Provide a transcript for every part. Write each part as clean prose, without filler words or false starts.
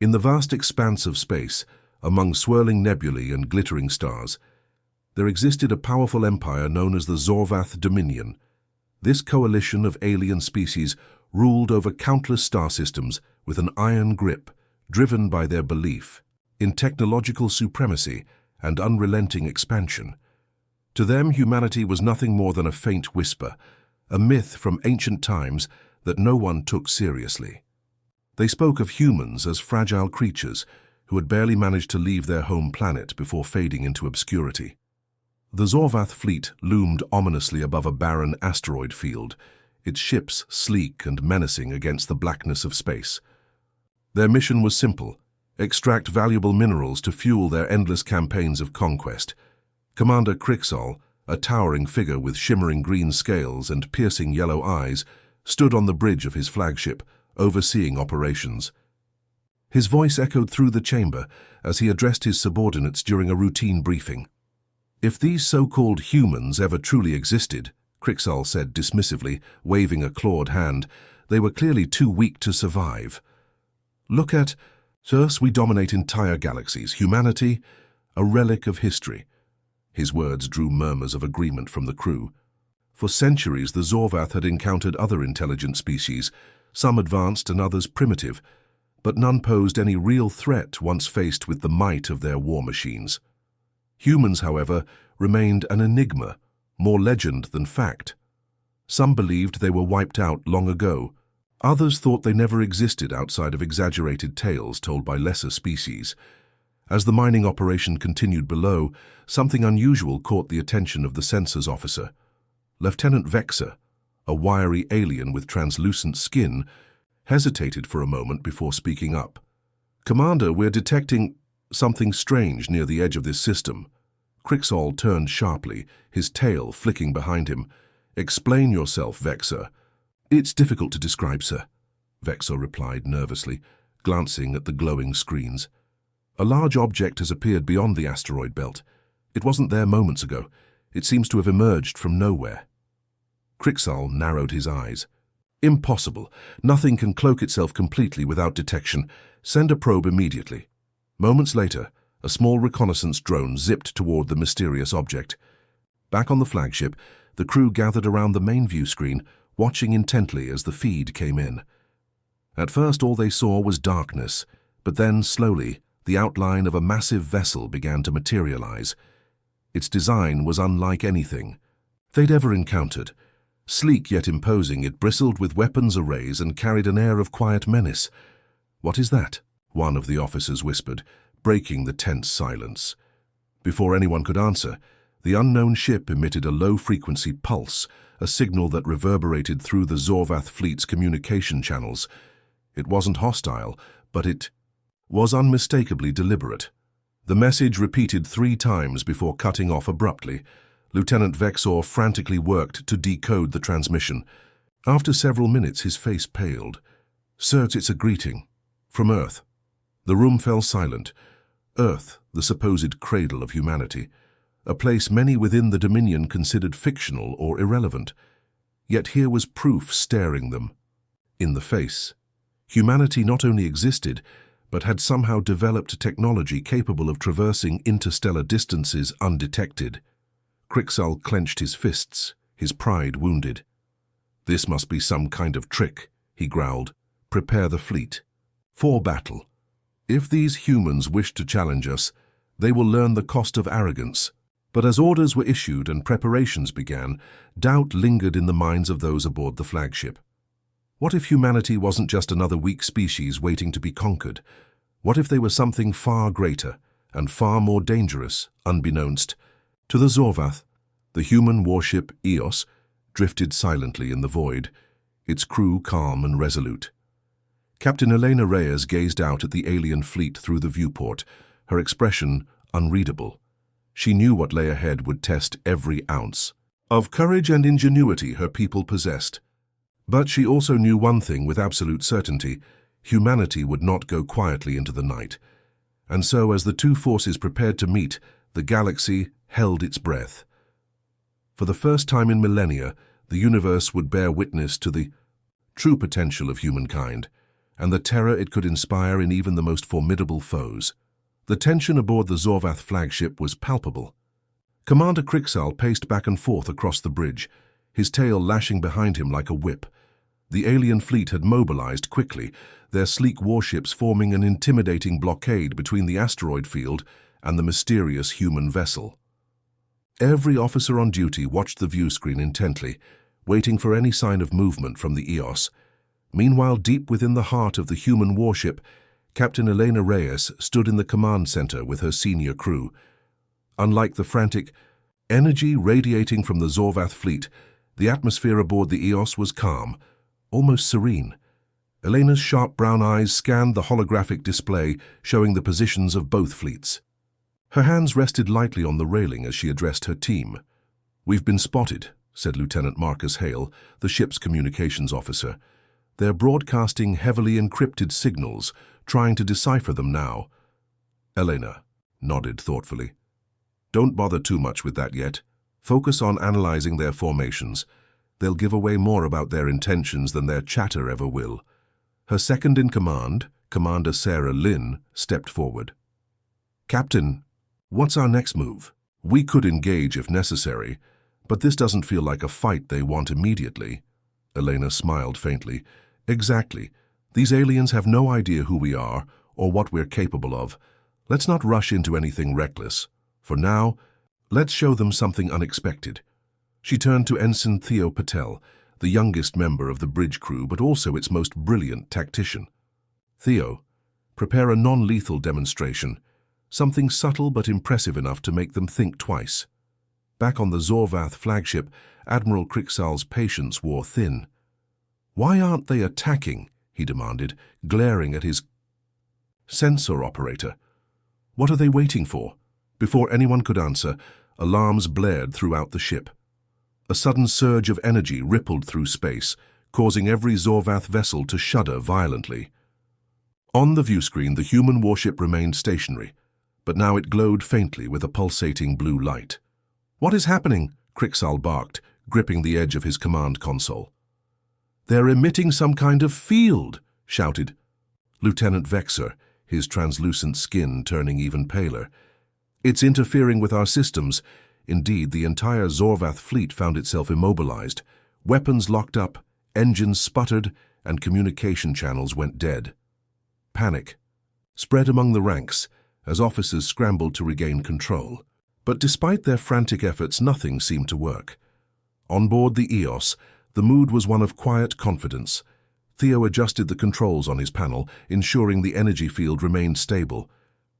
In the vast expanse of space, among swirling nebulae and glittering stars, there existed a powerful empire known as the Zorvath Dominion. This coalition of alien species ruled over countless star systems with an iron grip, driven by their belief in technological supremacy and unrelenting expansion. To them, humanity was nothing more than a faint whisper, a myth from ancient times that no one took seriously. They spoke of humans as fragile creatures who had barely managed to leave their home planet before fading into obscurity. The Zorvath fleet loomed ominously above a barren asteroid field, its ships sleek and menacing against the blackness of space. Their mission was simple: extract valuable minerals to fuel their endless campaigns of conquest. Commander Crixol, a towering figure with shimmering green scales and piercing yellow eyes, stood on the bridge of his flagship, overseeing operations. His voice echoed through the chamber as he addressed his subordinates during a routine briefing. "If these so-called humans ever truly existed," Crixol said dismissively, waving a clawed hand, "they were clearly too weak to survive. Look at us, we dominate entire galaxies. Humanity, a relic of history." His words drew murmurs of agreement from the crew. For centuries, the Zorvath had encountered other intelligent species, some advanced and others primitive, but none posed any real threat once faced with the might of their war machines. Humans, however, remained an enigma, more legend than fact. Some believed they were wiped out long ago. Others thought they never existed outside of exaggerated tales told by lesser species. As the mining operation continued below, something unusual caught the attention of the census officer. Lieutenant Vexer, a wiry alien with translucent skin, hesitated for a moment before speaking up. "Commander, we're detecting something strange near the edge of this system." Crixol turned sharply, his tail flicking behind him. "Explain yourself, Vexer." "It's difficult to describe, sir," Vexer replied nervously, glancing at the glowing screens. "A large object has appeared beyond the asteroid belt. It wasn't there moments ago. It seems to have emerged from nowhere." Crixol narrowed his eyes. "Impossible. Nothing can cloak itself completely without detection. Send a probe immediately." Moments later, a small reconnaissance drone zipped toward the mysterious object. Back on the flagship, the crew gathered around the main view screen, watching intently as the feed came in. At first, all they saw was darkness, but then, slowly, the outline of a massive vessel began to materialize. Its design was unlike anything they'd ever encountered. Sleek yet imposing, it bristled with weapons arrays and carried an air of quiet menace. "What is that?" one of the officers whispered, breaking the tense silence. Before anyone could answer, the unknown ship emitted a low-frequency pulse, a signal that reverberated through the Zorvath fleet's communication channels. It wasn't hostile, but it was unmistakably deliberate. The message repeated 3 times before cutting off abruptly. Lieutenant Vexor frantically worked to decode the transmission. After several minutes, his face paled. "Sir, it's a greeting. From Earth." The room fell silent. Earth, the supposed cradle of humanity, a place many within the Dominion considered fictional or irrelevant. Yet here was proof staring them in the face. Humanity not only existed, but had somehow developed technology capable of traversing interstellar distances undetected. Crixol clenched his fists, his pride wounded. "This must be some kind of trick," he growled. "Prepare the fleet for battle. If these humans wish to challenge us, they will learn the cost of arrogance." But as orders were issued and preparations began, doubt lingered in the minds of those aboard the flagship. What if humanity wasn't just another weak species waiting to be conquered? What if they were something far greater and far more dangerous, unbeknownst? To the Zorvath, the human warship Eos drifted silently in the void, its crew calm and resolute. Captain Elena Reyes gazed out at the alien fleet through the viewport, her expression unreadable. She knew what lay ahead would test every ounce of courage and ingenuity her people possessed. But she also knew one thing with absolute certainty: humanity would not go quietly into the night. And so, as the two forces prepared to meet, the galaxy held its breath. For the first time in millennia, the universe would bear witness to the true potential of humankind, and the terror it could inspire in even the most formidable foes. The tension aboard the Zorvath flagship was palpable. Commander Krixal paced back and forth across the bridge, his tail lashing behind him like a whip. The alien fleet had mobilized quickly, their sleek warships forming an intimidating blockade between the asteroid field and the mysterious human vessel. Every officer on duty watched the view screen intently, waiting for any sign of movement from the EOS. Meanwhile, deep within the heart of the human warship, Captain Elena Reyes stood in the command center with her senior crew. Unlike the frantic energy radiating from the Zorvath fleet, the atmosphere aboard the EOS was calm, almost serene. Elena's sharp brown eyes scanned the holographic display showing the positions of both fleets. Her hands rested lightly on the railing as she addressed her team. "We've been spotted," said Lieutenant Marcus Hale, the ship's communications officer. "They're broadcasting heavily encrypted signals, trying to decipher them now." Elena nodded thoughtfully. "Don't bother too much with that yet. Focus on analyzing their formations. They'll give away more about their intentions than their chatter ever will." Her second-in-command, Commander Sarah Lynn, stepped forward. "Captain, what's our next move? We could engage if necessary, but this doesn't feel like a fight they want immediately." Elena smiled faintly. "Exactly. These aliens have no idea who we are or what we're capable of. Let's not rush into anything reckless. For now, let's show them something unexpected." She turned to Ensign Theo Patel, the youngest member of the bridge crew but also its most brilliant tactician. "Theo, prepare a non-lethal demonstration, something subtle but impressive enough to make them think twice." Back on the Zorvath flagship, Admiral Krixal's patience wore thin. "Why aren't they attacking?" he demanded, glaring at his sensor operator. "What are they waiting for?" Before anyone could answer, alarms blared throughout the ship. A sudden surge of energy rippled through space, causing every Zorvath vessel to shudder violently. On the viewscreen, the human warship remained stationary, but now it glowed faintly with a pulsating blue light. "What is happening?" Krixal barked, gripping the edge of his command console. "They're emitting some kind of field," shouted Lieutenant Vexer, his translucent skin turning even paler. "It's interfering with our systems." Indeed, the entire Zorvath fleet found itself immobilized. Weapons locked up, engines sputtered, and communication channels went dead. Panic spread among the ranks as officers scrambled to regain control. But despite their frantic efforts, nothing seemed to work. On board the EOS, the mood was one of quiet confidence. Theo adjusted the controls on his panel, ensuring the energy field remained stable.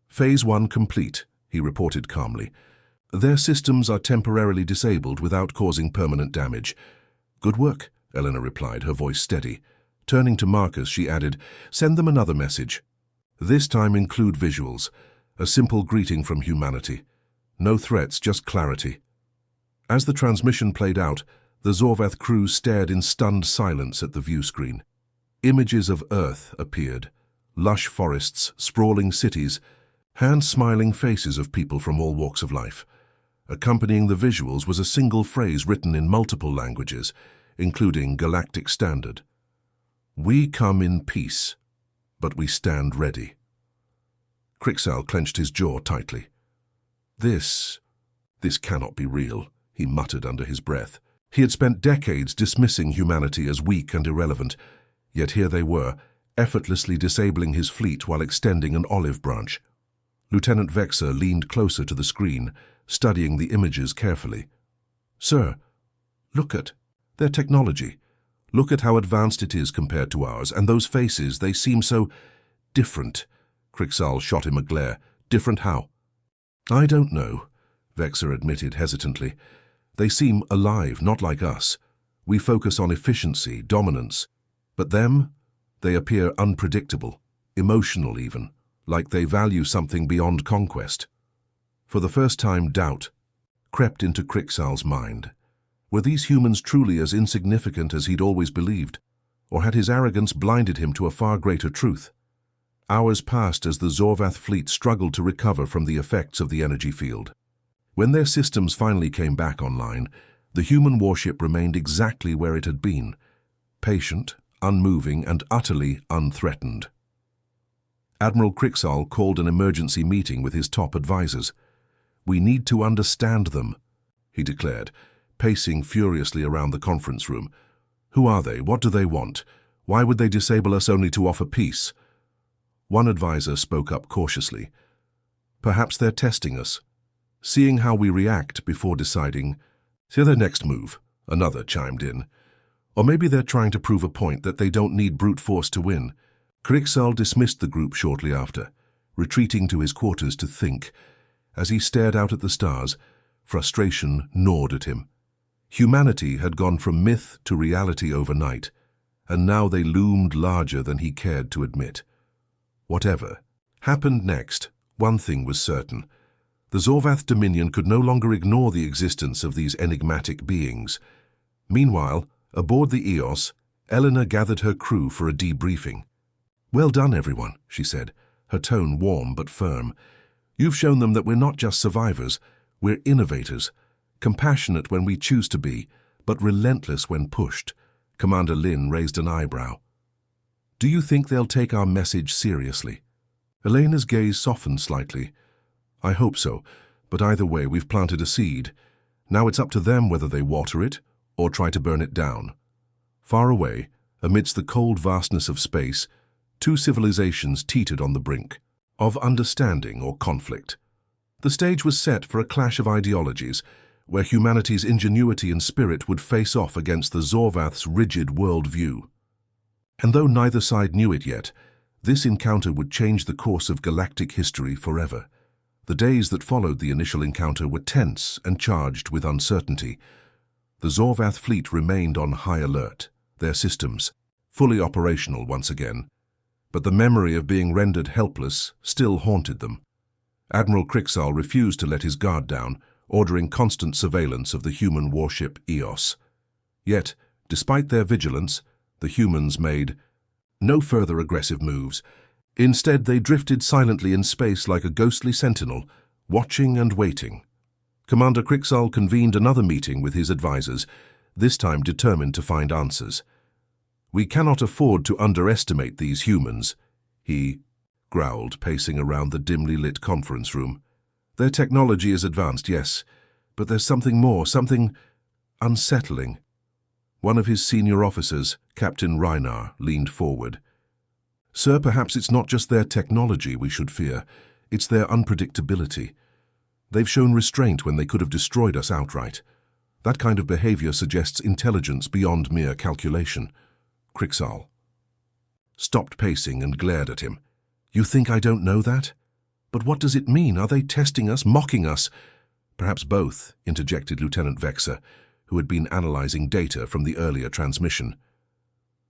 "Phase 1 complete," he reported calmly. "Their systems are temporarily disabled without causing permanent damage." "Good work," Elena replied, her voice steady. Turning to Marcus, she added, "Send them another message. This time include visuals, a simple greeting from humanity. No threats, just clarity." As the transmission played out, the Zorvath crew stared in stunned silence at the view screen. Images of Earth appeared, lush forests, sprawling cities, hand-smiling faces of people from all walks of life. Accompanying the visuals was a single phrase written in multiple languages, including Galactic Standard. "We come in peace, but we stand ready." Krixal clenched his jaw tightly. This cannot be real," he muttered under his breath. He had spent decades dismissing humanity as weak and irrelevant, yet here they were, effortlessly disabling his fleet while extending an olive branch. Lieutenant Vexer leaned closer to the screen, studying the images carefully. "Sir, look at their technology. Look at how advanced it is compared to ours, and those faces, they seem so different." Krixal shot him a glare. "Different how?" "I don't know," Vexer admitted hesitantly. "They seem alive, not like us. We focus on efficiency, dominance. But them, they appear unpredictable, emotional even, like they value something beyond conquest." For the first time, doubt crept into Krixal's mind. Were these humans truly as insignificant as he'd always believed, or had his arrogance blinded him to a far greater truth? Hours passed as the Zorvath fleet struggled to recover from the effects of the energy field. When their systems finally came back online, the human warship remained exactly where it had been, patient, unmoving and utterly unthreatened. Admiral Crixall called an emergency meeting with his top advisors. "We need to understand them," he declared, pacing furiously around the conference room. "Who are they? What do they want? Why would they disable us only to offer peace?" One advisor spoke up cautiously. "Perhaps they're testing us, seeing how we react before deciding their next move," another chimed in. "Or maybe they're trying to prove a point that they don't need brute force to win." Crixall dismissed the group shortly after, retreating to his quarters to think. As he stared out at the stars, frustration gnawed at him. Humanity had gone from myth to reality overnight, and now they loomed larger than he cared to admit. Whatever happened next, one thing was certain. The Zorvath Dominion could no longer ignore the existence of these enigmatic beings. Meanwhile, aboard the Eos, Eleanor gathered her crew for a debriefing. "Well done, everyone," she said, her tone warm but firm. "You've shown them that we're not just survivors, we're innovators, compassionate when we choose to be, but relentless when pushed." Commander Lin raised an eyebrow. "Do you think they'll take our message seriously?" Elena's gaze softened slightly. "I hope so, but either way we've planted a seed. Now it's up to them whether they water it or try to burn it down." Far away, amidst the cold vastness of space, two civilizations teetered on the brink of understanding or conflict. The stage was set for a clash of ideologies, where humanity's ingenuity and spirit would face off against the Zorvath's rigid worldview. And though neither side knew it yet, this encounter would change the course of galactic history forever. The days that followed the initial encounter were tense and charged with uncertainty. The Zorvath fleet remained on high alert, their systems fully operational once again, but the memory of being rendered helpless still haunted them. Admiral Crixall refused to let his guard down, ordering constant surveillance of the human warship Eos. Yet, despite their vigilance, the humans made no further aggressive moves. Instead, they drifted silently in space like a ghostly sentinel, watching and waiting. Commander Crixall convened another meeting with his advisors, this time determined to find answers. "We cannot afford to underestimate these humans," he growled, pacing around the dimly lit conference room. "Their technology is advanced, yes, but there's something more, something unsettling." One of his senior officers, Captain Reinar, leaned forward. "Sir, perhaps it's not just their technology we should fear, it's their unpredictability. They've shown restraint when they could have destroyed us outright. That kind of behavior suggests intelligence beyond mere calculation." Crixall stopped pacing and glared at him. "You think I don't know that? But what does it mean? Are they testing us, mocking us?" "Perhaps both," interjected Lieutenant Vexer, who had been analyzing data from the earlier transmission.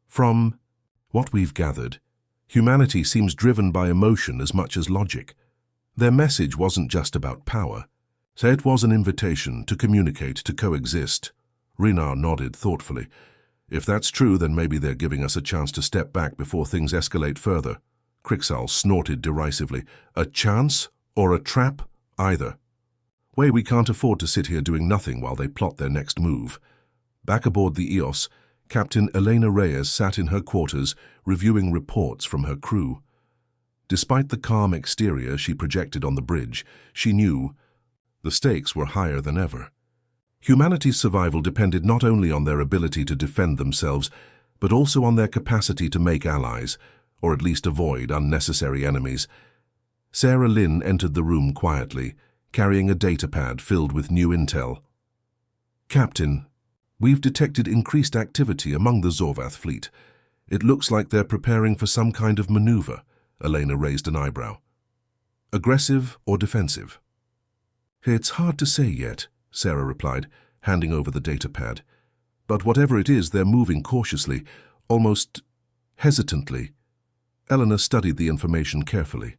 "From what we've gathered, humanity seems driven by emotion as much as logic. Their message wasn't just about power. So it was an invitation to communicate, to coexist." Reinar nodded thoughtfully. "If that's true, then maybe they're giving us a chance to step back before things escalate further." Crixall snorted derisively. "A chance or a trap? Either way, we can't afford to sit here doing nothing while they plot their next move." Back aboard the Eos, Captain Elena Reyes sat in her quarters, reviewing reports from her crew. Despite the calm exterior she projected on the bridge, she knew the stakes were higher than ever. Humanity's survival depended not only on their ability to defend themselves, but also on their capacity to make allies, or at least avoid unnecessary enemies. Sarah Lynn entered the room quietly, carrying a datapad filled with new intel. "Captain, we've detected increased activity among the Zorvath fleet. It looks like they're preparing for some kind of maneuver." Elena raised an eyebrow. "Aggressive or defensive?" "It's hard to say yet," Sarah replied, handing over the datapad. "But whatever it is, they're moving cautiously, almost hesitantly." Eleanor studied the information carefully.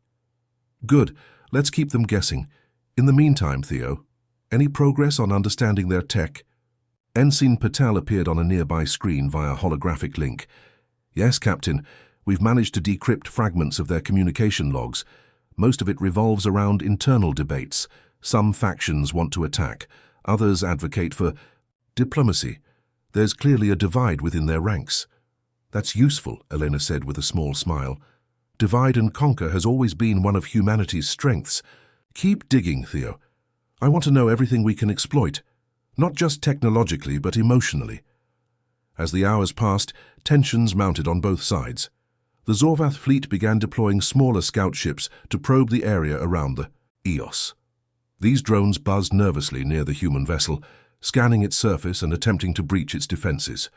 "Good. Let's keep them guessing. In the meantime, Theo, any progress on understanding their tech?" Ensign Patel appeared on a nearby screen via holographic link. "Yes, Captain. We've managed to decrypt fragments of their communication logs. Most of it revolves around internal debates. Some factions want to attack. Others advocate for diplomacy. There's clearly a divide within their ranks." That's useful, Elena said with a small smile. Divide and conquer has always been one of humanity's strengths. Keep digging, Theo. I want to know everything we can exploit, not just technologically, but emotionally. As the hours passed, tensions mounted on both sides. The Zorvath fleet began deploying smaller scout ships to probe the area around the EOS. These drones buzzed nervously near the human vessel, scanning its surface and attempting to breach its defenses.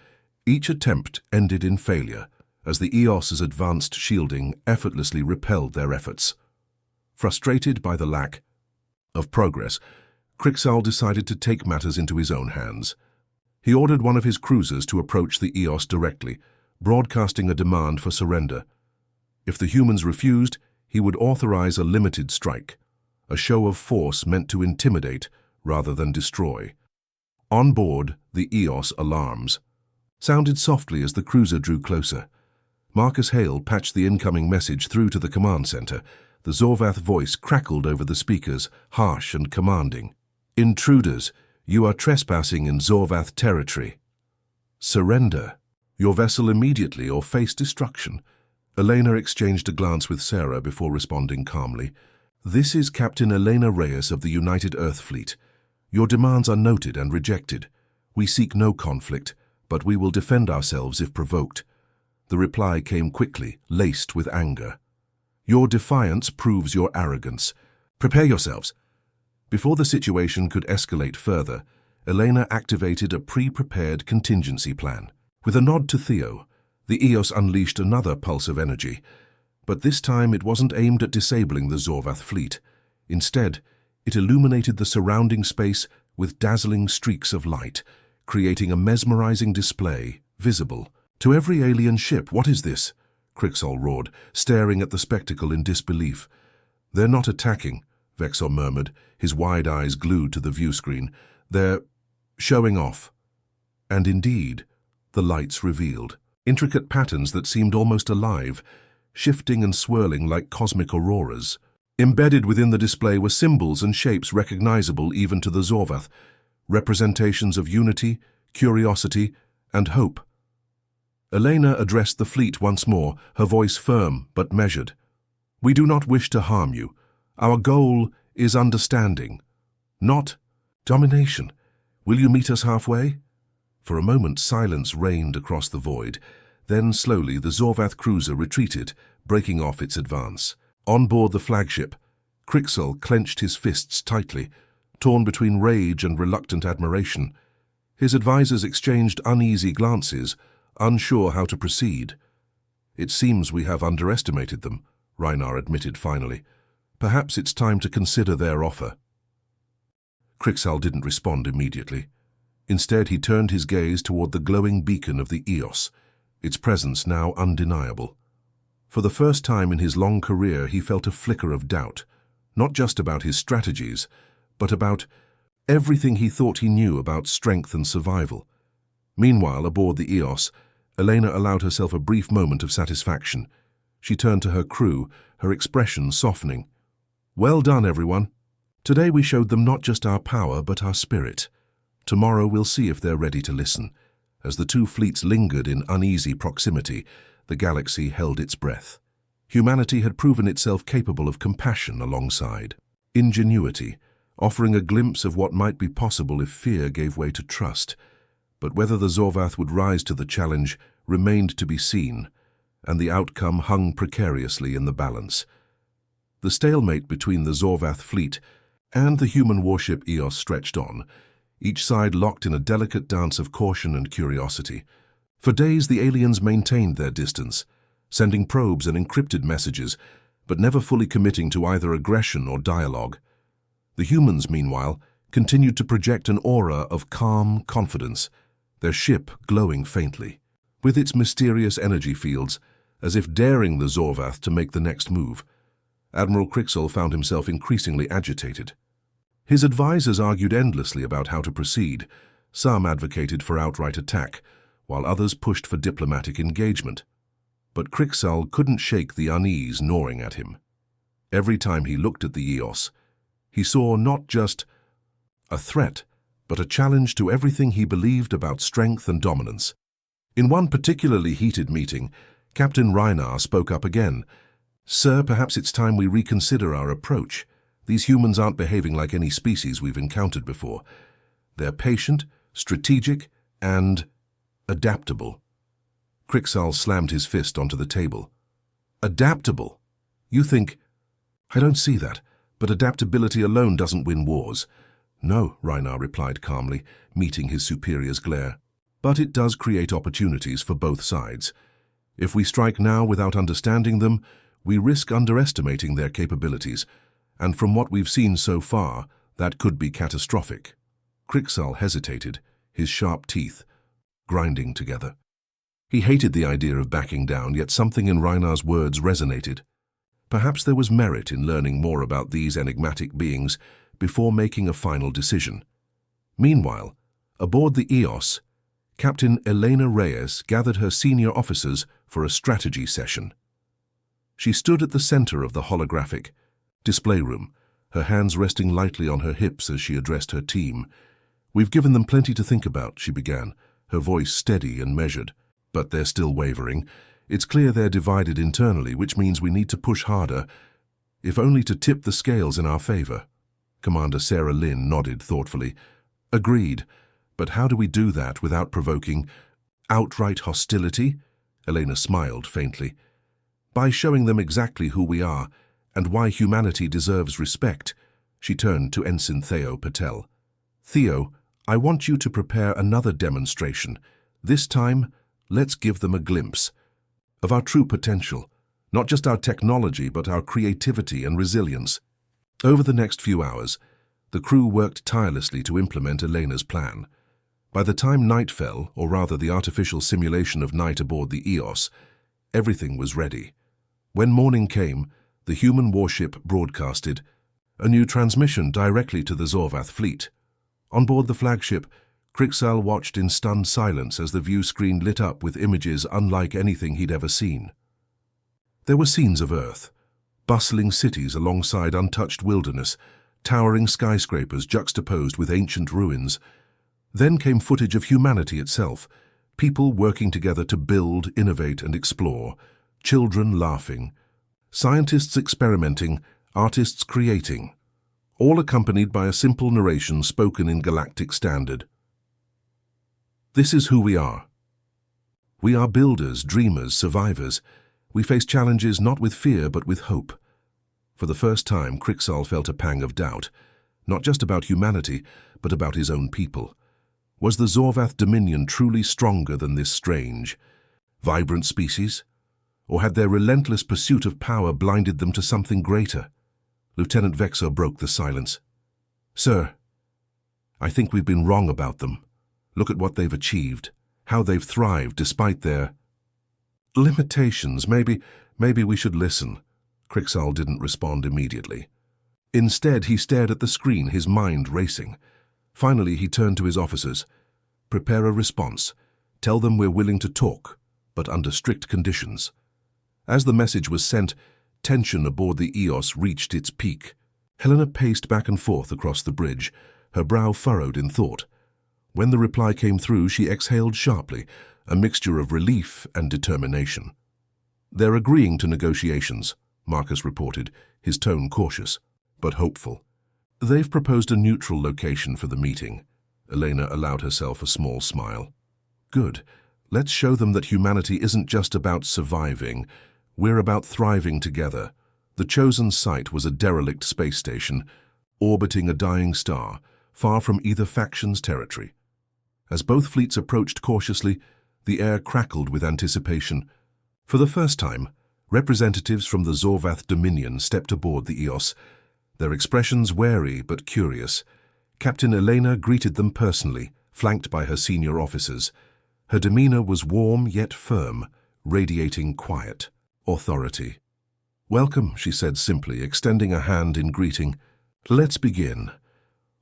Each attempt ended in failure, as the EOS's advanced shielding effortlessly repelled their efforts. Frustrated by the lack of progress, Crixal decided to take matters into his own hands. He ordered one of his cruisers to approach the EOS directly, broadcasting a demand for surrender. If the humans refused, he would authorize a limited strike, a show of force meant to intimidate rather than destroy. On board, the EOS alarms sounded softly as the cruiser drew closer. Marcus Hale patched the incoming message through to the command center. The Zorvath voice crackled over the speakers, harsh and commanding. Intruders, you are trespassing in Zorvath territory. Surrender your vessel immediately or face destruction. Elena exchanged a glance with Sarah before responding calmly. This is Captain Elena Reyes of the United Earth Fleet. Your demands are noted and rejected. We seek no conflict, but we will defend ourselves if provoked. The reply came quickly, laced with anger. Your defiance proves your arrogance. Prepare yourselves. Before the situation could escalate further, Elena activated a pre-prepared contingency plan. With a nod to Theo, the EOS unleashed another pulse of energy, but this time it wasn't aimed at disabling the Zorvath fleet. Instead, it illuminated the surrounding space with dazzling streaks of light, creating a mesmerizing display, visible to every alien ship. What is this? Crixal roared, staring at the spectacle in disbelief. They're not attacking, Vexor murmured, his wide eyes glued to the view screen. They're showing off. And indeed, the lights revealed intricate patterns that seemed almost alive, shifting and swirling like cosmic auroras. Embedded within the display were symbols and shapes recognizable even to the Zorvath, representations of unity, curiosity, and hope. Elena addressed the fleet once more, her voice firm but measured. We do not wish to harm you. Our goal is understanding, not domination. Will you meet us halfway? For a moment, silence reigned across the void. Then, slowly, the Zorvath cruiser retreated, breaking off its advance. On board the flagship, Crixal clenched his fists tightly, torn between rage and reluctant admiration. His advisors exchanged uneasy glances, unsure how to proceed. It seems we have underestimated them, Reinar admitted finally. Perhaps it's time to consider their offer. Crixal didn't respond immediately. Instead, he turned his gaze toward the glowing beacon of the EOS, its presence now undeniable. For the first time in his long career, he felt a flicker of doubt, not just about his strategies, but about everything he thought he knew about strength and survival. Meanwhile, aboard the EOS, Elena allowed herself a brief moment of satisfaction. She turned to her crew, her expression softening. Well done, everyone. Today we showed them not just our power, but our spirit. Tomorrow we'll see if they're ready to listen. As the two fleets lingered in uneasy proximity, the galaxy held its breath. Humanity had proven itself capable of compassion alongside ingenuity, offering a glimpse of what might be possible if fear gave way to trust. But whether the Zorvath would rise to the challenge remained to be seen, and the outcome hung precariously in the balance. The stalemate between the Zorvath fleet and the human warship EOS stretched on, each side locked in a delicate dance of caution and curiosity. For days the aliens maintained their distance, sending probes and encrypted messages, but never fully committing to either aggression or dialogue. The humans, meanwhile, continued to project an aura of calm confidence, their ship glowing faintly, with its mysterious energy fields, as if daring the Zorvath to make the next move. Admiral Crixal found himself increasingly agitated. His advisors argued endlessly about how to proceed. Some advocated for outright attack, while others pushed for diplomatic engagement. But Crixal couldn't shake the unease gnawing at him. Every time he looked at the EOS, he saw not just a threat, but a challenge to everything he believed about strength and dominance. In one particularly heated meeting, Captain Reinar spoke up again. "Sir, perhaps it's time we reconsider our approach. These humans aren't behaving like any species we've encountered before. They're patient, strategic, and adaptable." Krixal slammed his fist onto the table. "Adaptable? You think—" "I don't see that, but adaptability alone doesn't win wars." "No," Reinar replied calmly, meeting his superior's glare. "But it does create opportunities for both sides. If we strike now without understanding them, we risk underestimating their capabilities, and from what we've seen so far, that could be catastrophic." Krixal hesitated, his sharp teeth grinding together. He hated the idea of backing down, yet something in Reinar's words resonated. Perhaps there was merit in learning more about these enigmatic beings before making a final decision. Meanwhile, aboard the Eos, Captain Elena Reyes gathered her senior officers for a strategy session. She stood at the center of the holographic display room, her hands resting lightly on her hips as she addressed her team. "We've given them plenty to think about," she began, her voice steady and measured. "But they're still wavering. It's clear they're divided internally, which means we need to push harder, if only to tip the scales in our favor." Commander Sarah Lynn nodded thoughtfully. "Agreed. But how do we do that without provoking outright hostility?" Elena smiled faintly. "By showing them exactly who we are and why humanity deserves respect." She turned to Ensign Theo Patel. "Theo, I want you to prepare another demonstration. This time, let's give them a glimpse of our true potential, not just our technology, but our creativity and resilience." Over the next few hours, the crew worked tirelessly to implement Elena's plan. By the time night fell, or rather the artificial simulation of night aboard the Eos, everything was ready. When morning came, the human warship broadcasted a new transmission directly to the Zorvath fleet. On board the flagship, Krixal watched in stunned silence as the view screen lit up with images unlike anything he'd ever seen. There were scenes of Earth, bustling cities alongside untouched wilderness, towering skyscrapers juxtaposed with ancient ruins. Then came footage of humanity itself, people working together to build, innovate, and explore, children laughing, scientists experimenting, artists creating, all accompanied by a simple narration spoken in galactic standard. "This is who we are. We are builders, dreamers, survivors. We face challenges not with fear but with hope." For the first time, Krixal felt a pang of doubt, not just about humanity, but about his own people. Was the Zorvath Dominion truly stronger than this strange, vibrant species? Or had their relentless pursuit of power blinded them to something greater? Lieutenant Vexo broke the silence. "Sir, I think we've been wrong about them. Look at what they've achieved, how they've thrived despite their limitations. Maybe we should listen." Krixal didn't respond immediately. Instead, he stared at the screen, his mind racing. Finally, he turned to his officers. "Prepare a response. Tell them we're willing to talk, but under strict conditions." As the message was sent, tension aboard the Eos reached its peak. Helena paced back and forth across the bridge, her brow furrowed in thought. When the reply came through, she exhaled sharply, a mixture of relief and determination. "They're agreeing to negotiations," Marcus reported, his tone cautious, but hopeful. "They've proposed a neutral location for the meeting." Elena allowed herself a small smile. "Good. Let's show them that humanity isn't just about surviving. We're about thriving together." The chosen site was a derelict space station, orbiting a dying star, far from either faction's territory. As both fleets approached cautiously, the air crackled with anticipation. For the first time, representatives from the Zorvath Dominion stepped aboard the Eos, their expressions wary but curious. Captain Elena greeted them personally, flanked by her senior officers. Her demeanor was warm yet firm, radiating quiet authority. "Welcome," she said simply, extending a hand in greeting. "Let's begin."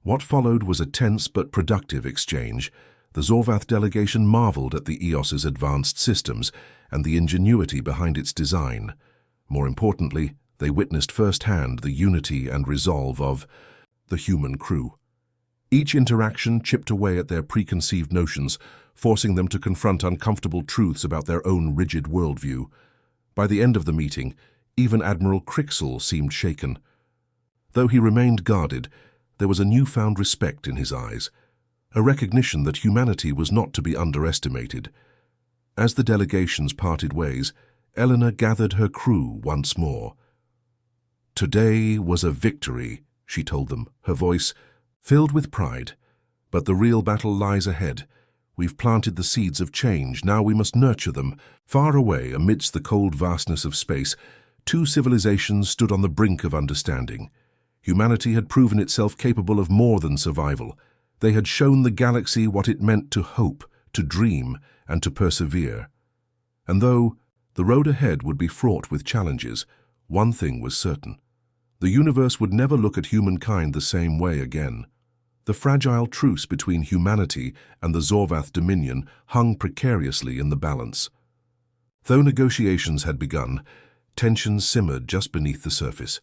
What followed was a tense but productive exchange. The Zorvath delegation marveled at the Eos's advanced systems and the ingenuity behind its design. More importantly, they witnessed firsthand the unity and resolve of the human crew. Each interaction chipped away at their preconceived notions, forcing them to confront uncomfortable truths about their own rigid worldview. By the end of the meeting, even Admiral Crixall seemed shaken. Though he remained guarded, there was a newfound respect in his eyes, a recognition that humanity was not to be underestimated. As the delegations parted ways, Eleanor gathered her crew once more. "Today was a victory," she told them, her voice filled with pride. "But the real battle lies ahead. We've planted the seeds of change, now we must nurture them." Far away, amidst the cold vastness of space, two civilizations stood on the brink of understanding. Humanity had proven itself capable of more than survival. They had shown the galaxy what it meant to hope, to dream, and to persevere. And though the road ahead would be fraught with challenges, one thing was certain. The universe would never look at humankind the same way again. The fragile truce between humanity and the Zorvath Dominion hung precariously in the balance. Though negotiations had begun, tensions simmered just beneath the surface.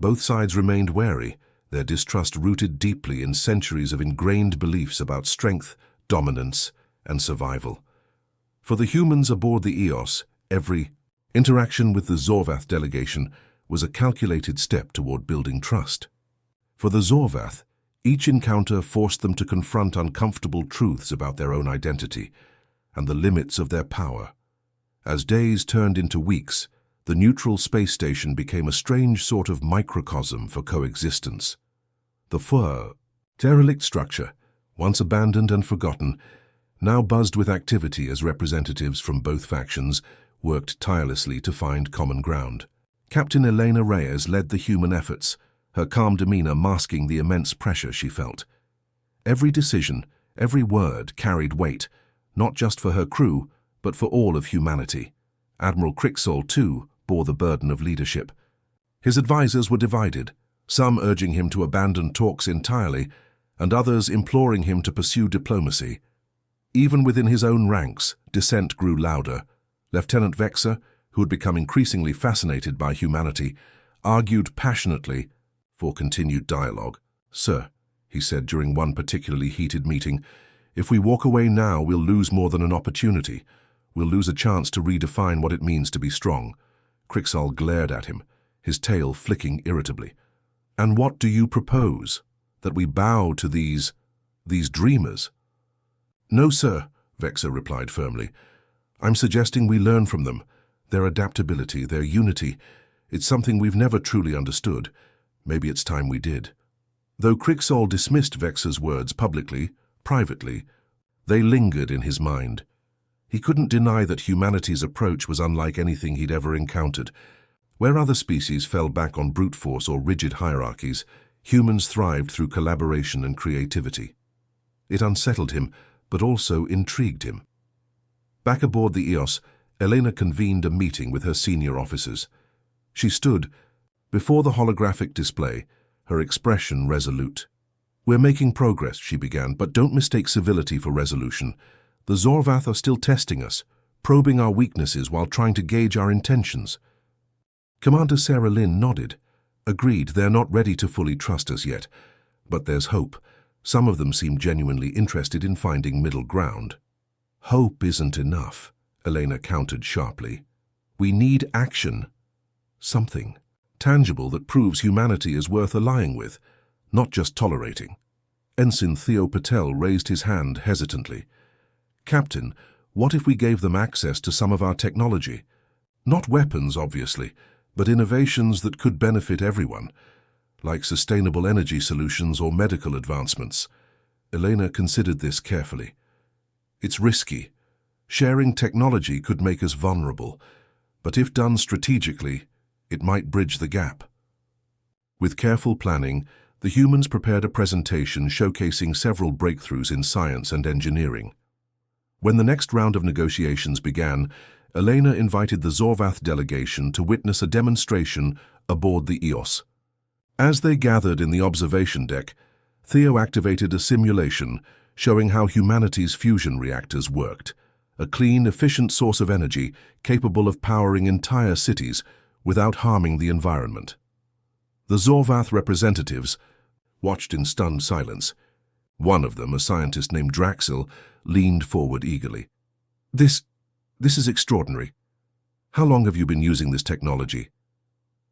Both sides remained wary, their distrust rooted deeply in centuries of ingrained beliefs about strength, dominance, and survival. For the humans aboard the Eos, every interaction with the Zorvath delegation was a calculated step toward building trust. For the Zorvath, each encounter forced them to confront uncomfortable truths about their own identity and the limits of their power. As days turned into weeks, the neutral space station became a strange sort of microcosm for coexistence. The derelict structure, once abandoned and forgotten, now buzzed with activity as representatives from both factions worked tirelessly to find common ground. Captain Elena Reyes led the human efforts, her calm demeanor masking the immense pressure she felt. Every decision, every word carried weight, not just for her crew, but for all of humanity. Admiral Crixall, too, bore the burden of leadership. His advisors were divided, some urging him to abandon talks entirely, and others imploring him to pursue diplomacy. Even within his own ranks, dissent grew louder. Lieutenant Vexer, who had become increasingly fascinated by humanity, argued passionately for continued dialogue. "Sir," he said during one particularly heated meeting, "if we walk away now, we'll lose more than an opportunity. We'll lose a chance to redefine what it means to be strong." Crixall glared at him, his tail flicking irritably. "And what do you propose? That we bow to these dreamers?" "No, sir," Vexer replied firmly. "I'm suggesting we learn from them. Their adaptability, their unity. It's something we've never truly understood. Maybe it's time we did." Though Crixall dismissed Vexer's words publicly, privately, they lingered in his mind. He couldn't deny that humanity's approach was unlike anything he'd ever encountered. Where other species fell back on brute force or rigid hierarchies, humans thrived through collaboration and creativity. It unsettled him, but also intrigued him. Back aboard the Eos, Elena convened a meeting with her senior officers. She stood before the holographic display, her expression resolute. "We're making progress," she began, "but don't mistake civility for resolution. The Zorvath are still testing us, probing our weaknesses while trying to gauge our intentions." Commander Sarah Lynn nodded. "Agreed, they're not ready to fully trust us yet. But there's hope. Some of them seem genuinely interested in finding middle ground." "Hope isn't enough," Elena countered sharply. "We need action. Something tangible that proves humanity is worth allying with, not just tolerating." Ensign Theo Patel raised his hand hesitantly. "Captain, what if we gave them access to some of our technology? Not weapons, obviously, but innovations that could benefit everyone, like sustainable energy solutions or medical advancements." Elena considered this carefully. "It's risky. Sharing technology could make us vulnerable, but if done strategically, it might bridge the gap." With careful planning, the humans prepared a presentation showcasing several breakthroughs in science and engineering. When the next round of negotiations began, Elena invited the Zorvath delegation to witness a demonstration aboard the Eos. As they gathered in the observation deck, Theo activated a simulation showing how humanity's fusion reactors worked, a clean, efficient source of energy capable of powering entire cities without harming the environment. The Zorvath representatives watched in stunned silence. One of them, a scientist named Draxil, leaned forward eagerly. This is extraordinary. How long have you been using this technology?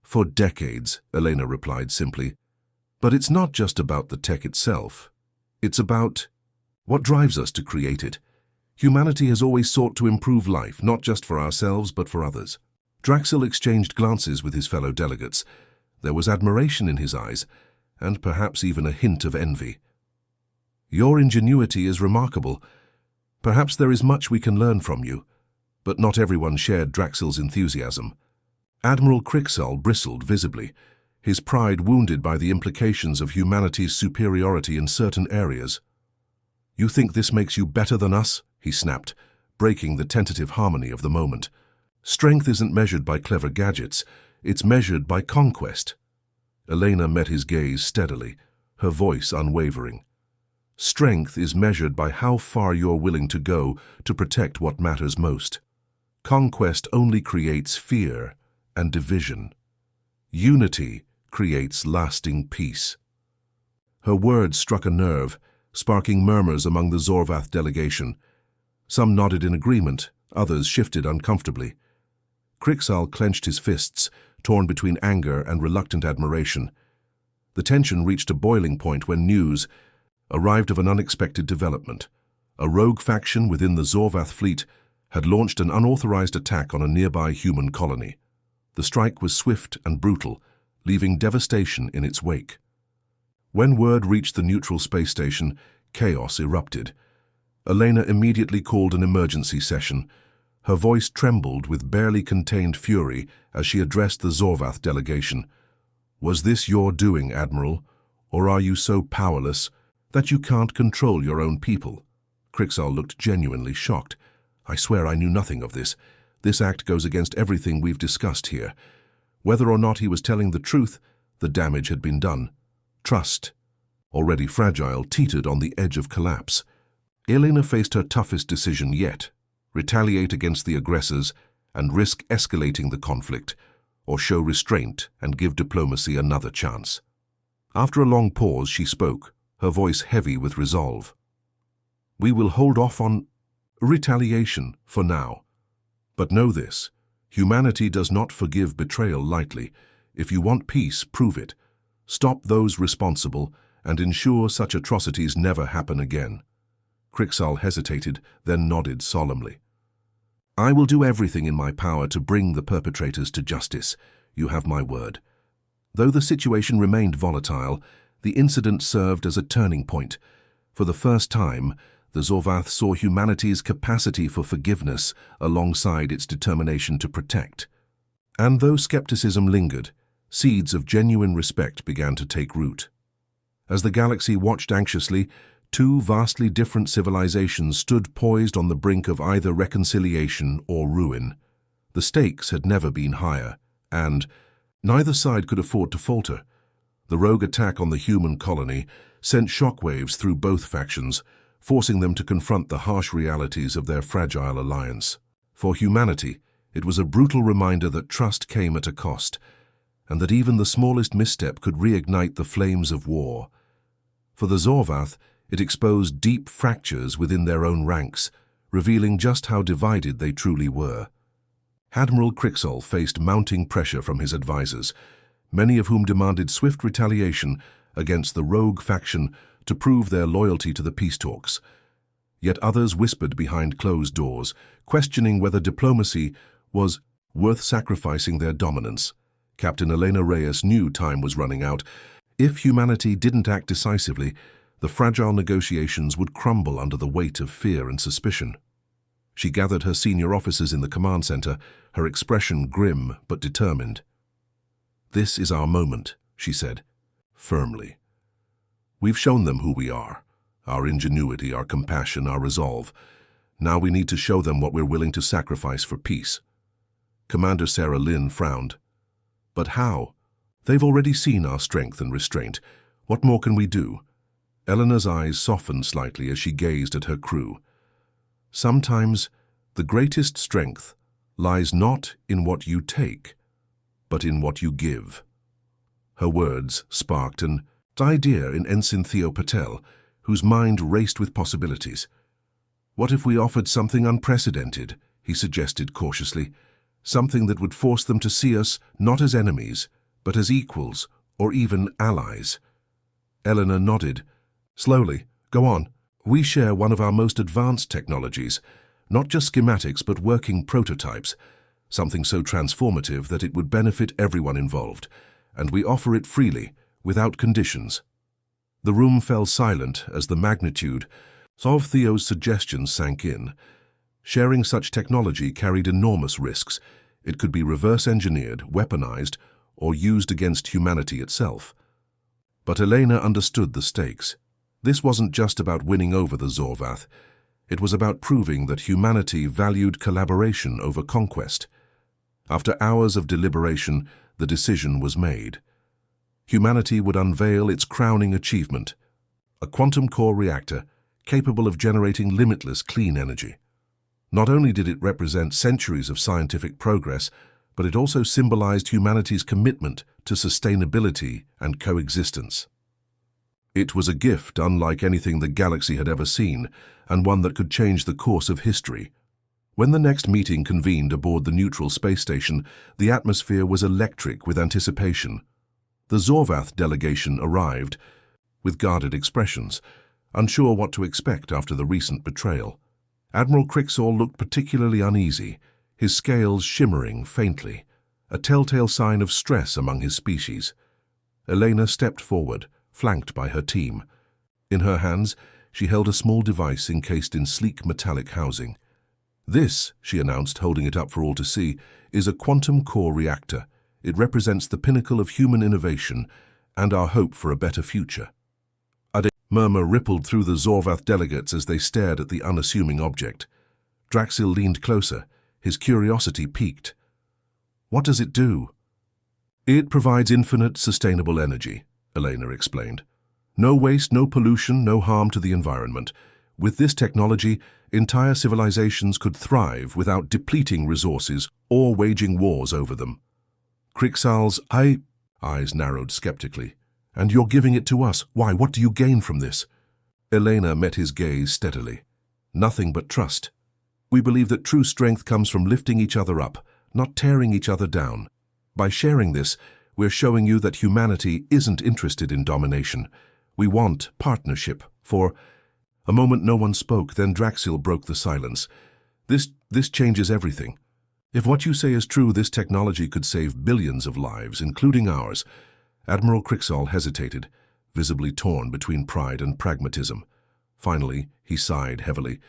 For decades, Elena replied simply. But it's not just about the tech itself. It's about what drives us to create it. Humanity has always sought to improve life, not just for ourselves, but for others. Draxil exchanged glances with his fellow delegates. There was admiration in his eyes, and perhaps even a hint of envy. Your ingenuity is remarkable. Perhaps there is much we can learn from you. But not everyone shared Draxil's enthusiasm. Admiral Crixall bristled visibly, his pride wounded by the implications of humanity's superiority in certain areas. You think this makes you better than us? He snapped, breaking the tentative harmony of the moment. Strength isn't measured by clever gadgets, it's measured by conquest. Elena met his gaze steadily, her voice unwavering. Strength is measured by how far you're willing to go to protect what matters most. Conquest only creates fear and division. Unity creates lasting peace. Her words struck a nerve, sparking murmurs among the Zorvath delegation. Some nodded in agreement, others shifted uncomfortably. Crixall clenched his fists, torn between anger and reluctant admiration. The tension reached a boiling point when news arrived of an unexpected development. A rogue faction within the Zorvath fleet had launched an unauthorized attack on a nearby human colony. The strike was swift and brutal, leaving devastation in its wake. When word reached the neutral space station, chaos erupted. Elena immediately called an emergency session. Her voice trembled with barely contained fury as she addressed the Zorvath delegation. Was this your doing, Admiral, or are you so powerless that you can't control your own people? Crixall looked genuinely shocked. I swear I knew nothing of this. This act goes against everything we've discussed here. Whether or not he was telling the truth, the damage had been done. Trust, already fragile, teetered on the edge of collapse. Elena faced her toughest decision yet: retaliate against the aggressors and risk escalating the conflict, or show restraint and give diplomacy another chance. After a long pause, she spoke, her voice heavy with resolve. We will hold off on retaliation for now. But know this, humanity does not forgive betrayal lightly. If you want peace, prove it. Stop those responsible and ensure such atrocities never happen again. Crixall hesitated, then nodded solemnly. I will do everything in my power to bring the perpetrators to justice. You have my word. Though the situation remained volatile, the incident served as a turning point. For the first time, the Zorvath saw humanity's capacity for forgiveness alongside its determination to protect. And though skepticism lingered, seeds of genuine respect began to take root. As the galaxy watched anxiously, two vastly different civilizations stood poised on the brink of either reconciliation or ruin. The stakes had never been higher, and neither side could afford to falter. The rogue attack on the human colony sent shockwaves through both factions, forcing them to confront the harsh realities of their fragile alliance. For humanity, it was a brutal reminder that trust came at a cost, and that even the smallest misstep could reignite the flames of war. For the Zorvath, it exposed deep fractures within their own ranks, revealing just how divided they truly were. Admiral Crixall faced mounting pressure from his advisors, many of whom demanded swift retaliation against the rogue faction to prove their loyalty to the peace talks. Yet others whispered behind closed doors, questioning whether diplomacy was worth sacrificing their dominance. Captain Elena Reyes knew time was running out. If humanity didn't act decisively, the fragile negotiations would crumble under the weight of fear and suspicion. She gathered her senior officers in the command center, her expression grim but determined. This is our moment, she said, firmly. We've shown them who we are, our ingenuity, our compassion, our resolve. Now we need to show them what we're willing to sacrifice for peace. Commander Sarah Lynn frowned. But how? They've already seen our strength and restraint. What more can we do? Eleanor's eyes softened slightly as she gazed at her crew. Sometimes the greatest strength lies not in what you take, but in what you give. Her words sparked an idea in Ensign Theo Patel, whose mind raced with possibilities. "What if we offered something unprecedented?" he suggested cautiously. "Something that would force them to see us not as enemies, but as equals or even allies." Eleanor nodded. "Slowly, go on. We share one of our most advanced technologies, not just schematics but working prototypes, something so transformative that it would benefit everyone involved, and we offer it freely, without conditions." The room fell silent as the magnitude of Theo's suggestions sank in. Sharing such technology carried enormous risks. It could be reverse-engineered, weaponized, or used against humanity itself. But Elena understood the stakes. This wasn't just about winning over the Zorvath. It was about proving that humanity valued collaboration over conquest. After hours of deliberation, the decision was made. Humanity would unveil its crowning achievement, a quantum core reactor capable of generating limitless clean energy. Not only did it represent centuries of scientific progress, but it also symbolized humanity's commitment to sustainability and coexistence. It was a gift unlike anything the galaxy had ever seen, and one that could change the course of history. When the next meeting convened aboard the neutral space station, the atmosphere was electric with anticipation. The Zorvath delegation arrived with guarded expressions, unsure what to expect after the recent betrayal. Admiral Crixall looked particularly uneasy, his scales shimmering faintly, a telltale sign of stress among his species. Elena stepped forward, flanked by her team. In her hands, she held a small device encased in sleek metallic housing. "This," she announced, holding it up for all to see, "is a quantum core reactor. It represents the pinnacle of human innovation and our hope for a better future." A murmur rippled through the Zorvath delegates as they stared at the unassuming object. Draxil leaned closer, his curiosity piqued. "What does it do?" "It provides infinite, sustainable energy," Elena explained. "No waste, no pollution, no harm to the environment. With this technology, entire civilizations could thrive without depleting resources or waging wars over them." Crixall's eyes narrowed skeptically. "And you're giving it to us. Why, what do you gain from this?" Elena met his gaze steadily. "Nothing but trust. We believe that true strength comes from lifting each other up, not tearing each other down. By sharing this, we're showing you that humanity isn't interested in domination. We want partnership." For a moment no one spoke, then Draxil broke the silence. This changes everything. If what you say is true, this technology could save billions of lives, including ours." Admiral Crixall hesitated, visibly torn between pride and pragmatism. Finally, he sighed heavily.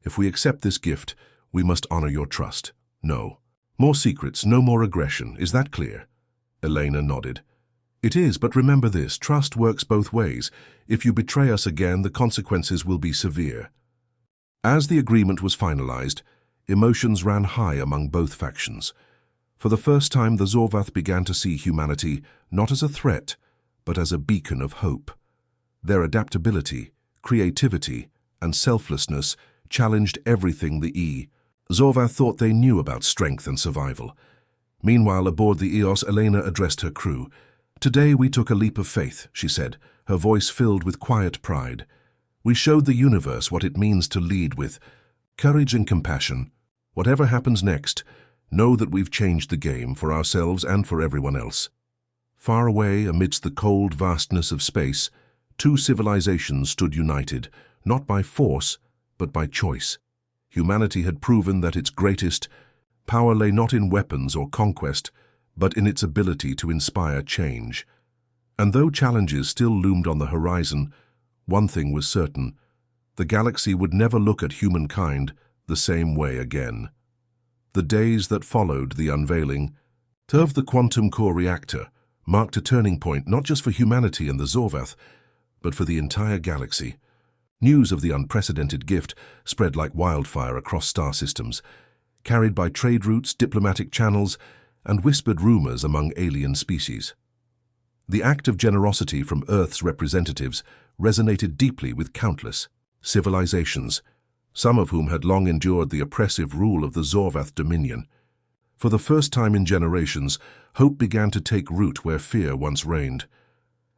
"If we accept this gift, we must honor your trust. No more secrets, no more aggression. Is that clear?" Elena nodded. "It is, but remember this, trust works both ways. If you betray us again, the consequences will be severe." As the agreement was finalized, emotions ran high among both factions. For the first time, the Zorvath began to see humanity not as a threat, but as a beacon of hope. Their adaptability, creativity, and selflessness challenged everything the Zorvath thought they knew about strength and survival. Meanwhile, aboard the Eos, Elena addressed her crew. "Today we took a leap of faith," she said, her voice filled with quiet pride. "We showed the universe what it means to lead with courage and compassion. Whatever happens next, know that we've changed the game for ourselves and for everyone else." Far away, amidst the cold vastness of space, two civilizations stood united, not by force, but by choice. Humanity had proven that its greatest power lay not in weapons or conquest, but in its ability to inspire change. And though challenges still loomed on the horizon, one thing was certain: the galaxy would never look at humankind the same way again. The days that followed the unveiling of the quantum core reactor marked a turning point not just for humanity and the Zorvath, but for the entire galaxy. News of the unprecedented gift spread like wildfire across star systems, carried by trade routes, diplomatic channels, and whispered rumors among alien species. The act of generosity from Earth's representatives resonated deeply with countless civilizations, some of whom had long endured the oppressive rule of the Zorvath dominion. For the first time in generations, hope began to take root where fear once reigned.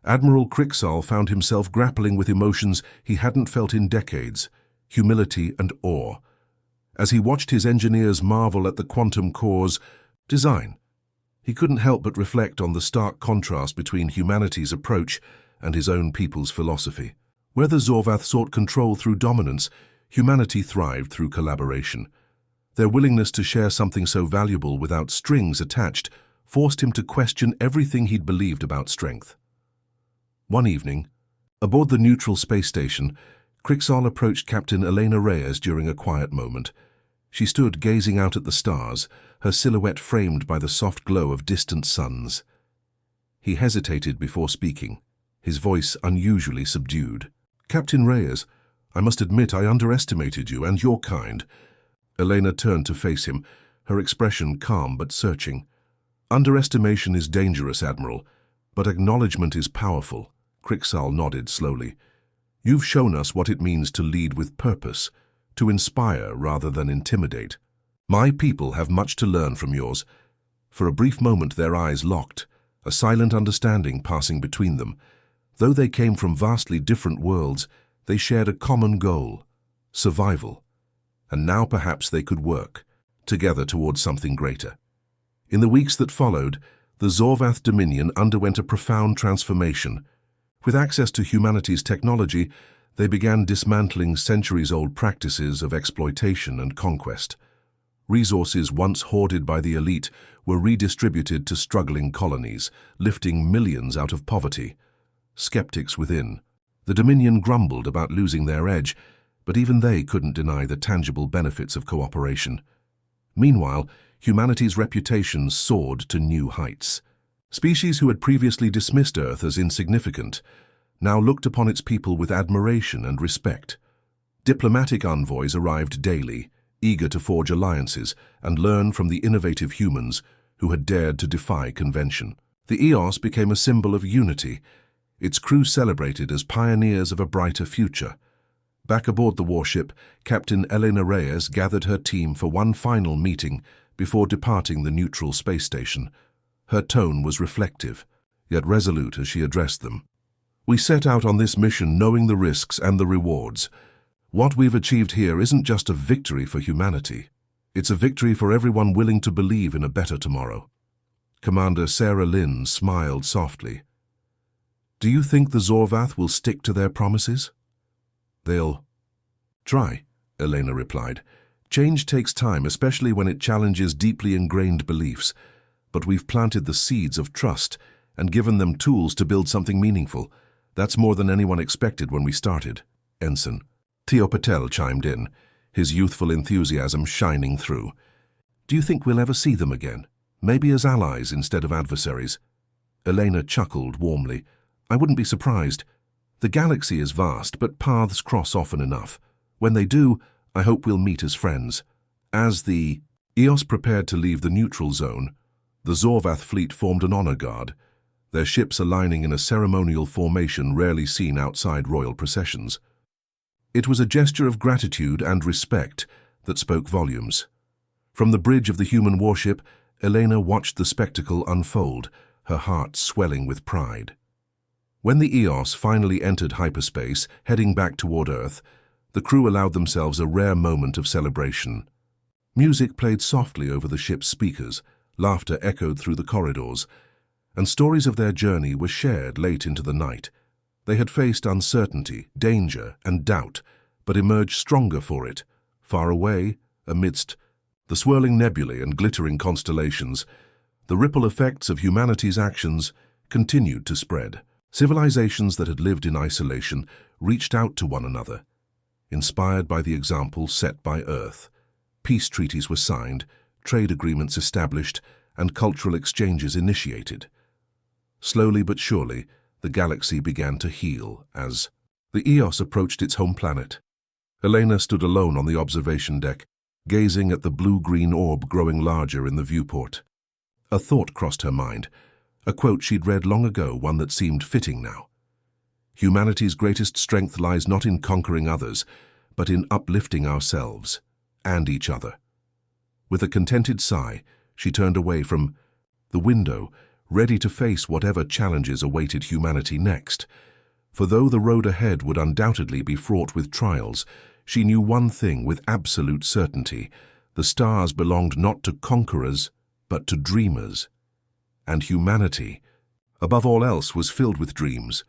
Admiral Krixal found himself grappling with emotions he hadn't felt in decades, humility and awe, as he watched his engineers marvel at the quantum core's design. He couldn't help but reflect on the stark contrast between humanity's approach and his own people's philosophy. Where the Zorvath sought control through dominance, humanity thrived through collaboration. Their willingness to share something so valuable without strings attached forced him to question everything he'd believed about strength. One evening, aboard the neutral space station, Krixal approached Captain Elena Reyes during a quiet moment. She stood gazing out at the stars, her silhouette framed by the soft glow of distant suns. He hesitated before speaking, his voice unusually subdued. "Captain Reyes, I must admit I underestimated you and your kind." Elena turned to face him, her expression calm but searching. "Underestimation is dangerous, Admiral, but acknowledgement is powerful." Krixal nodded slowly. "You've shown us what it means to lead with purpose, to inspire rather than intimidate. My people have much to learn from yours." For a brief moment their eyes locked, a silent understanding passing between them. Though they came from vastly different worlds, they shared a common goal: survival. And now perhaps they could work together towards something greater. In the weeks that followed, the Zorvath Dominion underwent a profound transformation. With access to humanity's technology, they began dismantling centuries-old practices of exploitation and conquest. Resources once hoarded by the elite were redistributed to struggling colonies, lifting millions out of poverty. Skeptics within, the Dominion grumbled about losing their edge, but even they couldn't deny the tangible benefits of cooperation. Meanwhile, humanity's reputation soared to new heights. Species who had previously dismissed Earth as insignificant now looked upon its people with admiration and respect. Diplomatic envoys arrived daily, eager to forge alliances and learn from the innovative humans who had dared to defy convention. The EOS became a symbol of unity, its crew celebrated as pioneers of a brighter future. Back aboard the warship, Captain Elena Reyes gathered her team for one final meeting before departing the neutral space station. Her tone was reflective, yet resolute as she addressed them. "We set out on this mission knowing the risks and the rewards. What we've achieved here isn't just a victory for humanity. It's a victory for everyone willing to believe in a better tomorrow." Commander Sarah Lynn smiled softly. "Do you think the Zorvath will stick to their promises?" "They'll try," Elena replied. "Change takes time, especially when it challenges deeply ingrained beliefs. But we've planted the seeds of trust and given them tools to build something meaningful. That's more than anyone expected when we started." Ensign Theo Patel chimed in, his youthful enthusiasm shining through. "Do you think we'll ever see them again? Maybe as allies instead of adversaries?" Elena chuckled warmly. "I wouldn't be surprised. The galaxy is vast, but paths cross often enough. When they do, I hope we'll meet as friends." As the EOS prepared to leave the neutral zone, the Zorvath fleet formed an honor guard, their ships aligning in a ceremonial formation rarely seen outside royal processions. It was a gesture of gratitude and respect that spoke volumes. From the bridge of the human warship, Elena watched the spectacle unfold, her heart swelling with pride. When the EOS finally entered hyperspace, heading back toward Earth, the crew allowed themselves a rare moment of celebration. Music played softly over the ship's speakers, laughter echoed through the corridors, and stories of their journey were shared late into the night. They had faced uncertainty, danger, and doubt, but emerged stronger for it. Far away, amidst the swirling nebulae and glittering constellations, the ripple effects of humanity's actions continued to spread. Civilizations that had lived in isolation reached out to one another, inspired by the example set by Earth. Peace treaties were signed, trade agreements established, and cultural exchanges initiated. Slowly but surely, the galaxy began to heal as the EOS approached its home planet. Elena stood alone on the observation deck, gazing at the blue-green orb growing larger in the viewport. A thought crossed her mind, a quote she'd read long ago, one that seemed fitting now. "Humanity's greatest strength lies not in conquering others, but in uplifting ourselves and each other." With a contented sigh, she turned away from the window, ready to face whatever challenges awaited humanity next. For though the road ahead would undoubtedly be fraught with trials, she knew one thing with absolute certainty: the stars belonged not to conquerors, but to dreamers. And humanity, above all else, was filled with dreams.